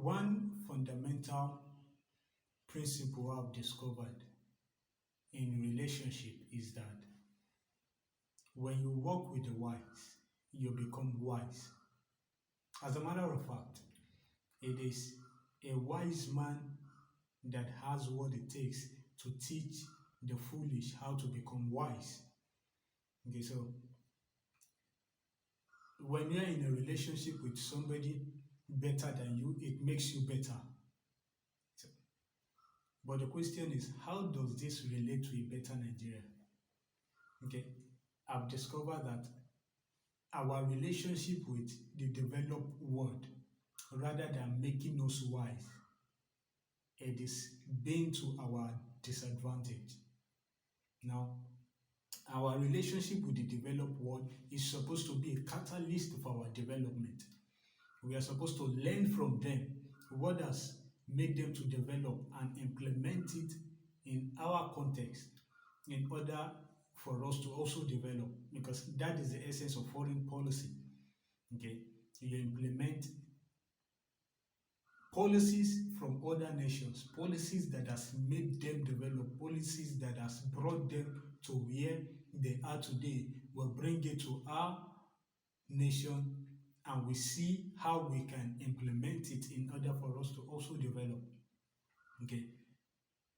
One fundamental principle I've discovered in relationship is that when you work with the wise, you become wise. As a matter of fact, it is a wise man that has what it takes to teach the foolish how to become wise. Okay, so when you're in a relationship with somebody better than you, it makes you better. So, but the question is, how does this relate to a better Nigeria? Okay, I've discovered that our relationship with the developed world, rather than making us wise, it is being to our disadvantage. Now, our relationship with the developed world is supposed to be a catalyst for our development. We are supposed to learn from them what has made them to develop and implement it in our context in order for us to also develop, because that is the essence of foreign policy. Okay, you implement policies from other nations, policies that has made them develop, policies that has brought them to where they are today. We'll bring it to our nation and we see how we can implement it in order for us to also develop. Okay,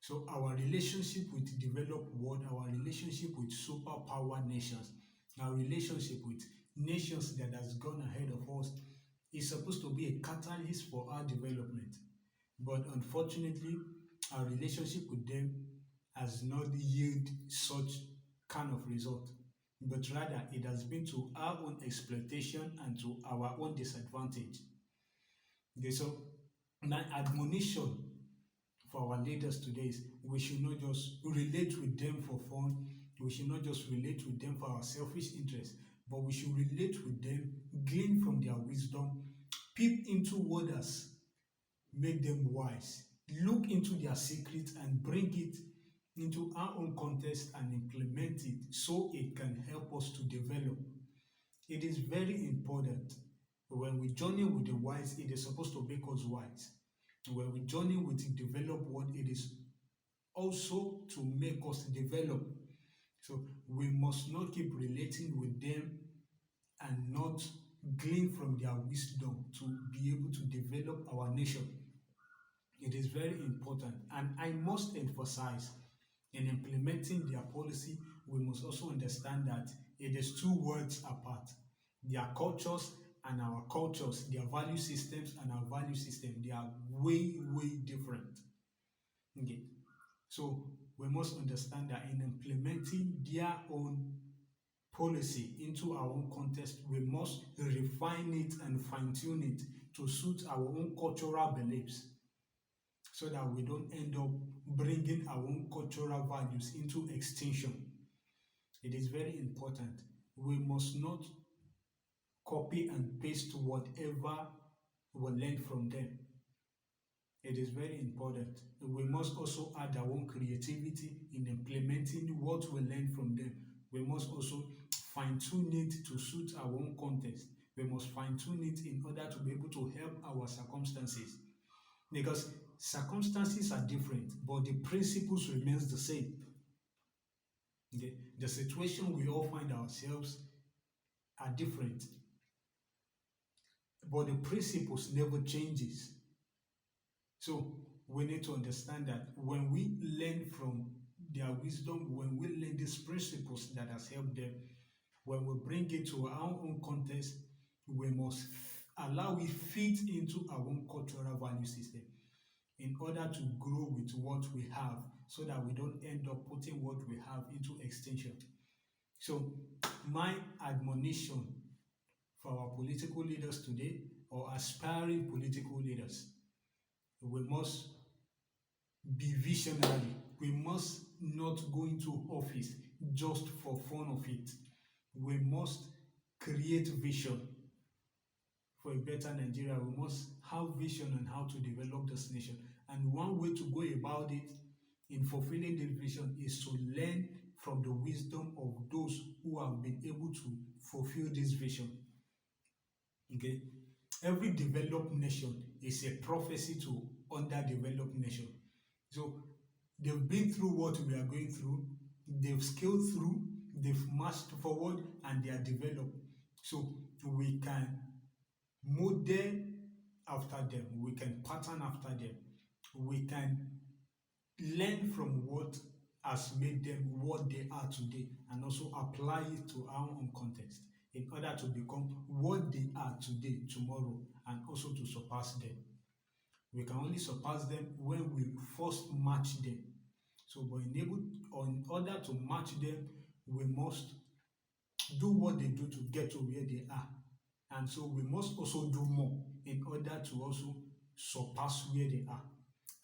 so our relationship with the developed world, our relationship with superpower nations, our relationship with nations that has gone ahead of us is supposed to be a catalyst for our development. But unfortunately, our relationship with them has not yielded such kind of result, but rather it has been to our own exploitation and to our own disadvantage. Okay, so my admonition for our leaders today is we should not just relate with them for fun, we should not just relate with them for our selfish interests, but we should relate with them, glean from their wisdom, peep into what has made them wise, look into their secrets and bring it into our own context and implement it so it can help us to develop. It is very important. When we journey with the wise, it is supposed to make us wise. When we journey with the developed world, it is also to make us develop. So we must not keep relating with them and not glean from their wisdom to be able to develop our nation. It is very important, and I must emphasize in implementing their policy, we must also understand that it is two worlds apart. Their cultures and our cultures, their value systems and our value system, they are way, way different. Okay. So we must understand that in implementing their own policy into our own context, we must refine it and fine tune it to suit our own cultural beliefs so that we don't end up bringing our own cultural values into extinction. It is very important. We must not copy and paste whatever we learn from them. It is very important. We must also add our own creativity in implementing what we learn from them. We must also fine tune it to suit our own context. We must fine tune it in order to be able to help our circumstances. Because circumstances are different, but the principles remains the same. The situation we all find ourselves are different, but the principles never changes. So we need to understand that when we learn from their wisdom, when we learn these principles that has helped them, when we bring it to our own context, we must allow it fit into our own cultural value system in order to grow with what we have so that we don't end up putting what we have into extinction. So my admonition for our political leaders today or aspiring political leaders, we must be visionary. We must not go into office just for fun of it. We must create vision for a better Nigeria. We must have vision on how to develop this nation. And one way to go about it in fulfilling this vision is to learn from the wisdom of those who have been able to fulfill this vision. Okay? Every developed nation is a prophecy to underdeveloped nation. So they've been through what we are going through, they've scaled through, they've marched forward, and they are developed. So we can model after them, we can pattern after them, we can learn from what has made them what they are today and also apply it to our own context in order to become what they are today, tomorrow, and also to surpass them. We can only surpass them when we first match them. So, but in order to match them, we must do what they do to get to where they are. And so we must also do more in order to also surpass where they are.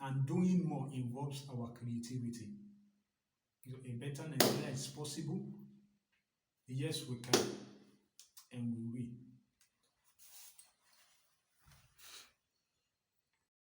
And doing more involves our creativity. So a better Nigeria is possible. Yes, we can, and we will.